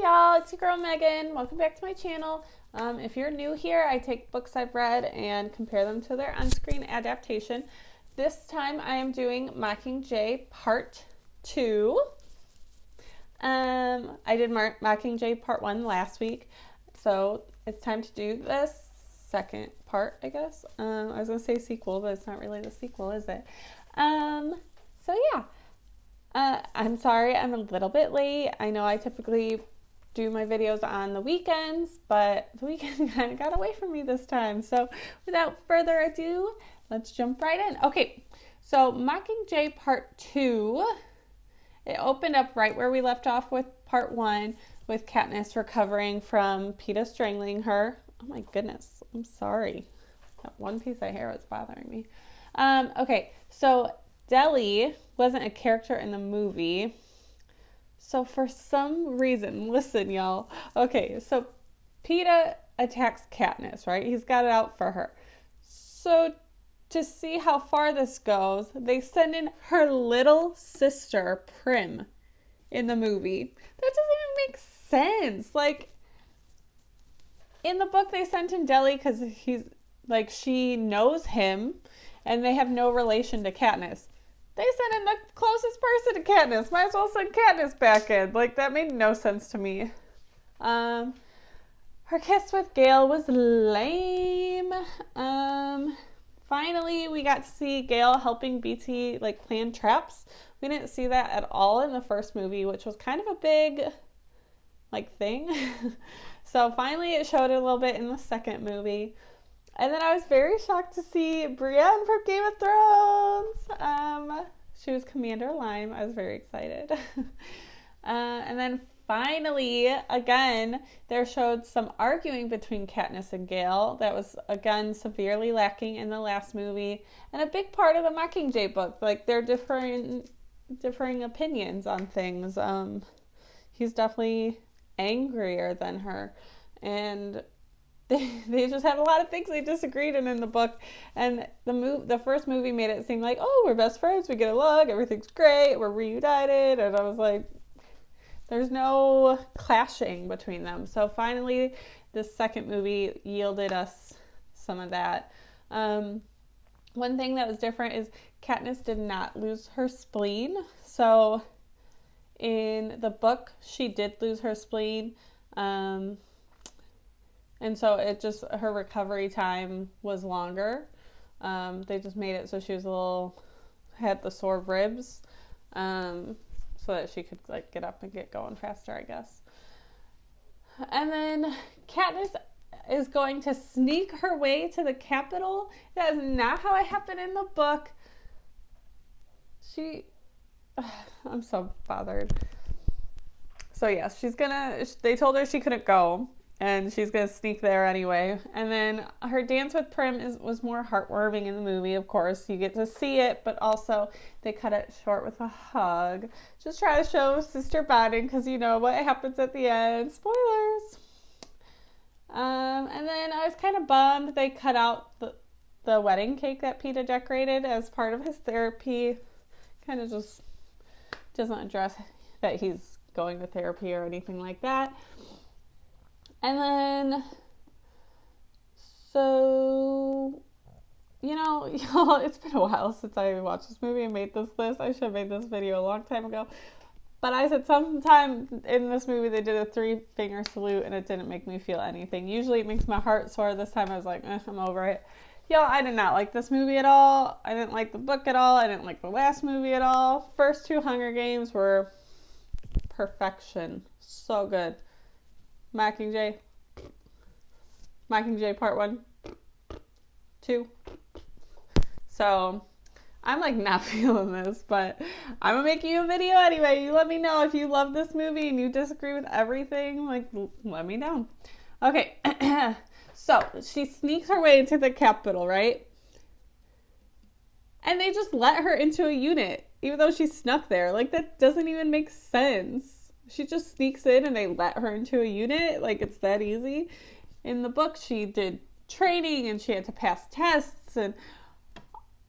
y'all, it's your girl Megan. Welcome back to my channel. If you're new here, I take books I've read and compare them to their on-screen adaptation. This time I am doing Mockingjay Part 2. I did Mockingjay Part 1 last week, so it's time to do this second part, I guess. I was going to say sequel, but it's not really the sequel, is it? So yeah. I'm sorry I'm a little bit late. I know I typically do my videos on the weekends, but the weekend kind of got away from me this time. So without further ado, let's jump right in. Okay, so Mockingjay Part 2, it opened up right where we left off with Part 1, with Katniss recovering from Peeta strangling her. Oh my goodness, I'm sorry. That one piece of hair was bothering me. Okay, so Deli wasn't a character in the movie. So for some reason, listen y'all. Okay, so Peeta attacks Katniss, right? He's got it out for her. So to see how far this goes, they send in her little sister, Prim, in the movie. That doesn't even make sense. Like, in the book, they sent in Deli because he's, like, she knows him, and they have no relation to Katniss. They sent in the closest person to Katniss. Might as well send Katniss back in. Like, that made no sense to me. Her kiss with Gale was lame. Finally, we got to see Gale helping BT, like, plan traps. We didn't see that at all in the first movie, which was kind of a big, like, thing. So finally, it showed it a little bit in the second movie. And then I was very shocked to see Brienne from Game of Thrones. She was Commander Lime. I was very excited. And then finally, again, there showed some arguing between Katniss and Gale. That was, again, severely lacking in the last movie. And a big part of the Mockingjay book. Like, they're differing opinions on things. He's definitely angrier than her. And they just had a lot of things they disagreed in the book, and the first movie made it seem like, oh, we're best friends, we get along, everything's great, we're reunited, and I was like, there's no clashing between them. So finally, this second movie yielded us some of that. One thing that was different is Katniss did not lose her spleen. So in the book, she did lose her spleen. And so her recovery time was longer. They just made it so she was had the sore ribs, so that she could, like, get up and get going faster, I guess. And then Katniss is going to sneak her way to the Capitol. That is not how it happened in the book. I'm so bothered. So yes, they told her she couldn't go, and she's going to sneak there anyway. And then her dance with Prim was more heartwarming in the movie, of course. You get to see it, but also they cut it short with a hug. Just try to show sister bonding, because you know what happens at the end. Spoilers! And then I was kind of bummed they cut out the wedding cake that Peeta decorated as part of his therapy. Kind of just doesn't address that he's going to therapy or anything like that. And then, so, y'all, it's been a while since I watched this movie and made this list. I should have made this video a long time ago. But I said sometime in this movie they did a 3-finger salute, and it didn't make me feel anything. Usually it makes my heart sore. This time I was like, I'm over it. Y'all, I did not like this movie at all. I didn't like the book at all. I didn't like the last movie at all. First 2 Hunger Games were perfection. So good. Mockingjay Part 1, 2. So, I'm, like, not feeling this, but I'm gonna make you a video anyway. You let me know if you love this movie and you disagree with everything. Like, let me know. Okay, so she sneaks her way into the Capitol, right? And they just let her into a unit, even though she snuck there. Like, that doesn't even make sense. She just sneaks in and they let her into a unit. Like, it's that easy. In the book, she did training and she had to pass tests and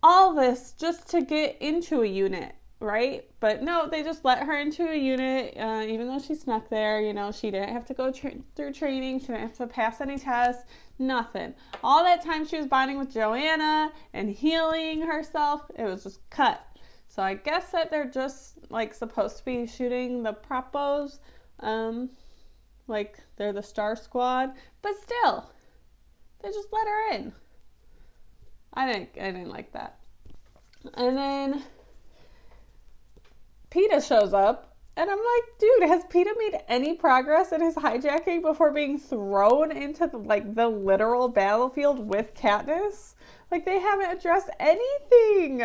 all this just to get into a unit. right? But no, they just let her into a unit, even though she snuck there. You know, she didn't have to go through training. She didn't have to pass any tests, nothing. All that time she was bonding with Joanna and healing herself, it was just cut. So I guess that they're just, like, supposed to be shooting the propos, like they're the Star Squad, but still, they just let her in. I didn't like that. And then PETA shows up, and I'm like, dude, has PETA made any progress in his hijacking before being thrown into the literal battlefield with Katniss? Like, they haven't addressed anything.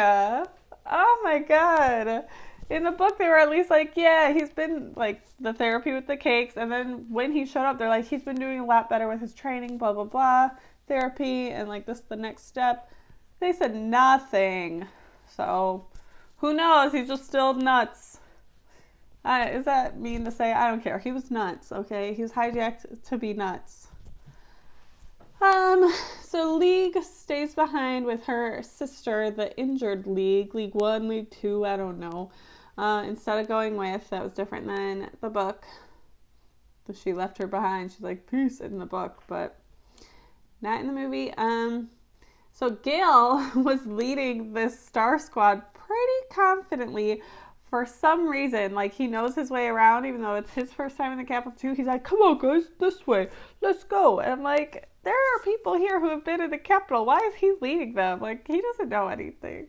Oh my god. In the book, they were at least like, yeah, he's been, like, the therapy with the cakes, and then when he showed up, they're like, he's been doing a lot better with his training, blah, blah, blah, therapy, and, like, this is the next step. They said nothing. So, who knows? He's just still nuts. Is that mean to say? I don't care. He was nuts, okay? He was hijacked to be nuts. So League stays behind with her sister, the injured League 1, League 2, I don't know. Instead of going with, that was different than the book. So she left her behind. She's like, peace in the book, but not in the movie. So Gale was leading this Star Squad pretty confidently for some reason. Like, he knows his way around, even though it's his first time in the Capitol too. He's like, come on guys, this way, let's go. And I'm like, there are people here who have been in the Capitol. Why is he leading them? Like, he doesn't know anything.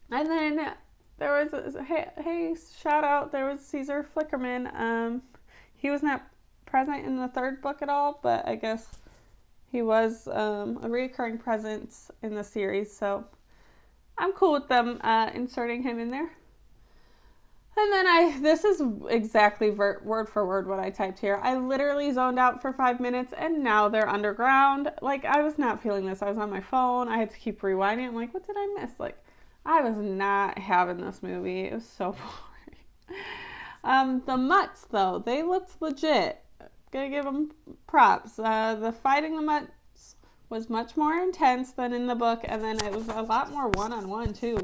And then there was, hey, shout out, there was Caesar Flickerman. He was not present in the third book at all, but I guess he was a recurring presence in the series, so I'm cool with them inserting him in there. And then this is exactly word for word what I typed here. I literally zoned out for 5 minutes, and now they're underground. Like, I was not feeling this. I was on my phone. I had to keep rewinding. I'm like, what did I miss? Like, I was not having this movie. It was so boring. The Mutts, though, they looked legit. Gonna give them props. The fighting the Mutts was much more intense than in the book, and then it was a lot more one-on-one, too.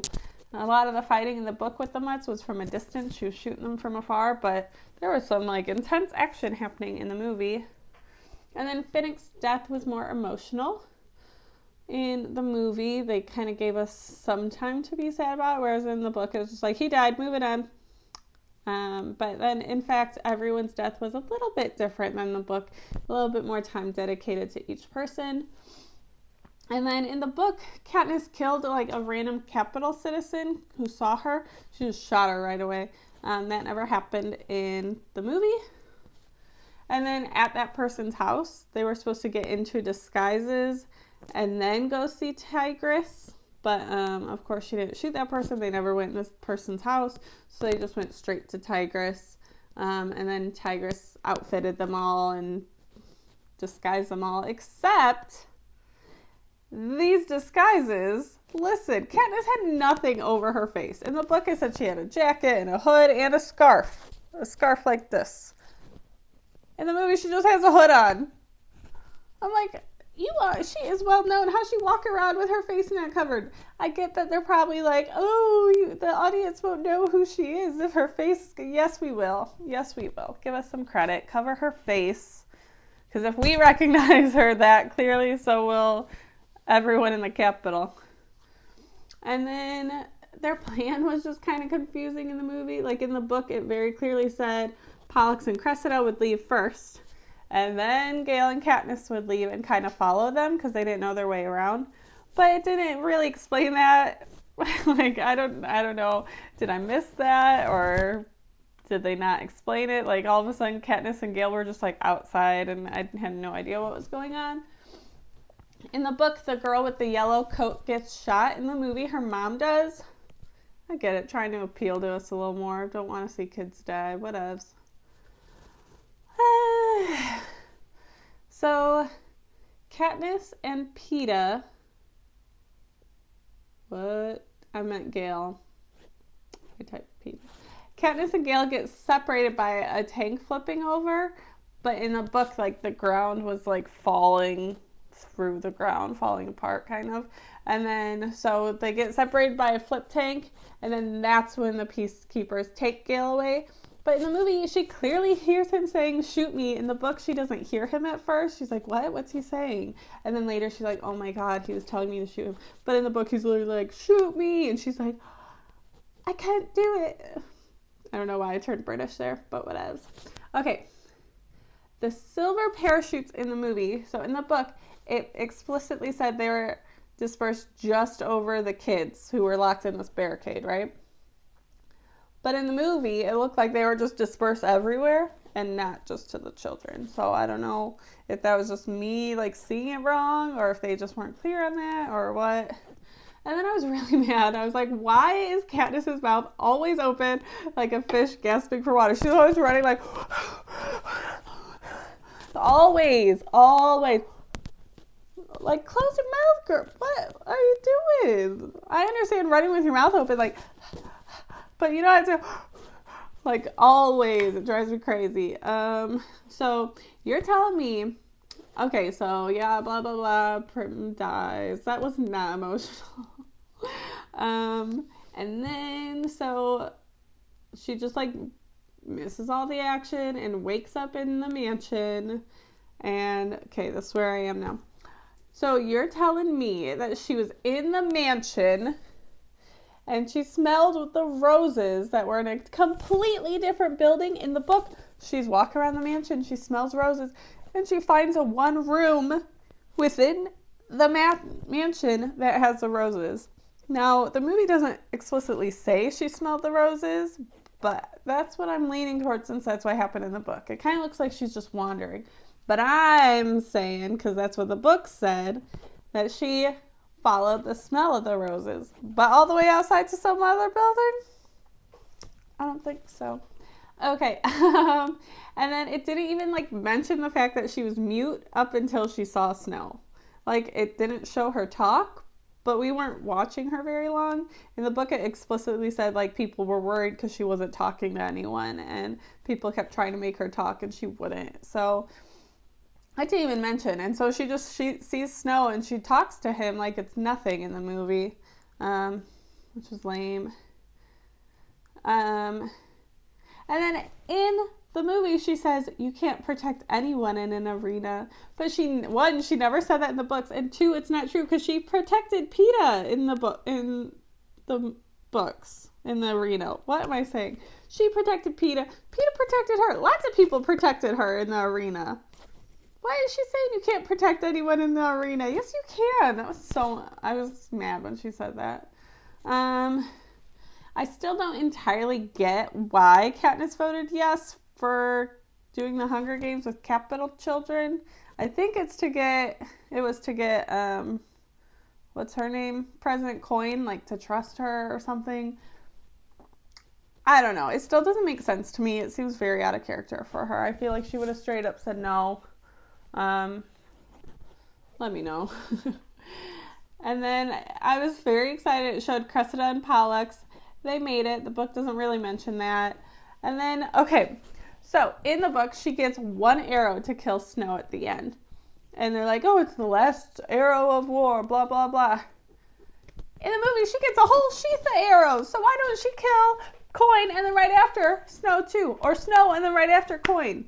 A lot of the fighting in the book with the Mutts was from a distance. She was shooting them from afar, but there was some, like, intense action happening in the movie. And then Finnick's death was more emotional. In the movie, they kind of gave us some time to be sad about it, whereas in the book, it was just like, he died, moving on. But then, in fact, everyone's death was a little bit different than the book. A little bit more time dedicated to each person. And then in the book, Katniss killed, like, a random Capitol citizen who saw her. She just shot her right away. That never happened in the movie. And then at that person's house, they were supposed to get into disguises and then go see Tigress. But, of course, she didn't shoot that person. They never went in this person's house. So they just went straight to Tigress. And then Tigress outfitted them all and disguised them all. Except these disguises, listen, Katniss had nothing over her face. In the book, it said she had a jacket and a hood and a scarf. A scarf like this. In the movie, she just has a hood on. I'm like, she is well known. How she walk around with her face not covered? I get that they're probably like, the audience won't know who she is if her face. Yes, we will. Yes, we will. Give us some credit. Cover her face. Because if we recognize her that clearly, so will everyone in the Capitol. And then their plan was just kind of confusing in the movie. Like, in the book, it very clearly said Pollux and Cressida would leave first. And then Gale and Katniss would leave and kind of follow them because they didn't know their way around. But it didn't really explain that. Like, I don't know. Did I miss that? Or did they not explain it? Like, all of a sudden, Katniss and Gale were just, like, outside and I had no idea what was going on. In the book, the girl with the yellow coat gets shot. In the movie, her mom does. I get it. Trying to appeal to us a little more. Don't want to see kids die. Whatevs. So, Katniss and PETA. What? I meant Gale. I typed PETA. Katniss and Gale get separated by a tank flipping over. But in the book, like, the ground was, like, falling through the ground, falling apart kind of. And then so they get separated by a flip tank, and then that's when the peacekeepers take Gale away. But in the movie, she clearly hears him saying, shoot me. In the book, she doesn't hear him at first. She's like, what? What's he saying? And then later, she's like, oh my God, he was telling me to shoot him. But in the book, he's literally like, shoot me. And she's like, I can't do it. I don't know why I turned British there, but whatevs. Okay. The silver parachutes in the movie. So in the book, it explicitly said they were dispersed just over the kids who were locked in this barricade, right? But in the movie, it looked like they were just dispersed everywhere and not just to the children. So I don't know if that was just me like seeing it wrong, or if they just weren't clear on that, or what. And then I was really mad. I was like, why is Katniss's mouth always open like a fish gasping for water? She's always running like, always. Like, close your mouth, girl. What are you doing? I understand running with your mouth open, like, but you don't have to, like, always. It drives me crazy. So you're telling me, okay, so yeah, blah, blah, blah, Prim dies. That was not emotional. And then, so she just, like, misses all the action and wakes up in the mansion. And, okay, this is where I am now. So you're telling me that she was in the mansion and she smelled the roses that were in a completely different building. In the book, she's walking around the mansion, she smells roses, and she finds a one room within the mansion that has the roses. Now, the movie doesn't explicitly say she smelled the roses, but that's what I'm leaning towards since that's what happened in the book. It kind of looks like she's just wandering. But I'm saying, because that's what the book said, that she followed the smell of the roses. But all the way outside to some other building? I don't think so. Okay. And then it didn't even, like, mention the fact that she was mute up until she saw Snow. Like, it didn't show her talk, but we weren't watching her very long. In the book, it explicitly said, like, people were worried because she wasn't talking to anyone, and people kept trying to make her talk, and she wouldn't. So I didn't even mention. And so she sees Snow and she talks to him like it's nothing in the movie, which is lame. And then in the movie, she says, you can't protect anyone in an arena. But she never said that in the books. And two, it's not true because she protected PETA in the books, in the arena. What am I saying? She protected PETA. PETA protected her. Lots of people protected her in the arena. Why is she saying you can't protect anyone in the arena? Yes, you can. I was mad when she said that. I still don't entirely get why Katniss voted yes for doing the Hunger Games with capital children. I think it was to get, what's her name? President Coin, like, to trust her or something. I don't know. It still doesn't make sense to me. It seems very out of character for her. I feel like she would have straight up said no. Let me know. And then I was very excited. It showed Cressida and Pollux. They made it. The book doesn't really mention that. And then, okay, so in the book, she gets one arrow to kill Snow at the end. And they're like, oh, it's the last arrow of war, blah, blah, blah. In the movie, she gets a whole sheath of arrows. So why don't she kill Coin and then right after Snow too? Or Snow and then right after Coin?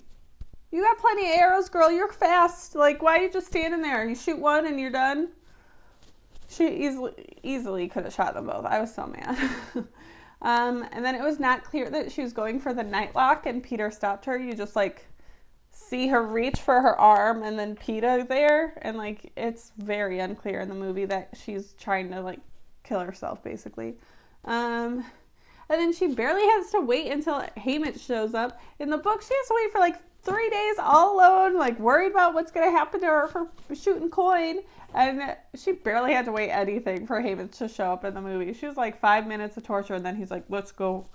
You got plenty of arrows, girl. You're fast. Like, why are you just standing there? You shoot one and you're done? She easily could have shot them both. I was so mad. And then it was not clear that she was going for the Nightlock and Peter stopped her. You just, like, see her reach for her arm and then PETA there. And, like, it's very unclear in the movie that she's trying to, like, kill herself, basically. And then she barely has to wait until Haymitch shows up. In the book, she has to wait for, like, 3 days all alone, like, worried about what's going to happen to her for shooting Coin. And she barely had to wait anything for Haymitch to show up in the movie. She was like 5 minutes of torture, and then he's like, let's go.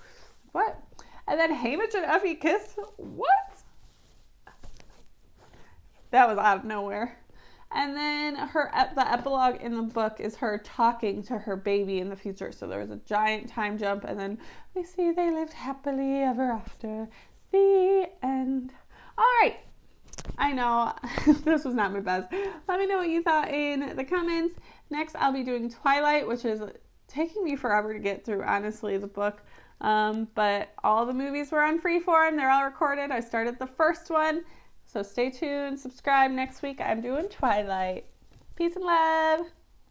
What? And then Haymitch and Effie kissed? What? That was out of nowhere. And then the epilogue in the book is her talking to her baby in the future. So there was a giant time jump, and then we see they lived happily ever after. The end. All right. I know this was not my best. Let me know what you thought in the comments. Next, I'll be doing Twilight, which is taking me forever to get through, honestly, the book. But all the movies were on Freeform. They're all recorded. I started the first one. So stay tuned. Subscribe. Next week, I'm doing Twilight. Peace and love.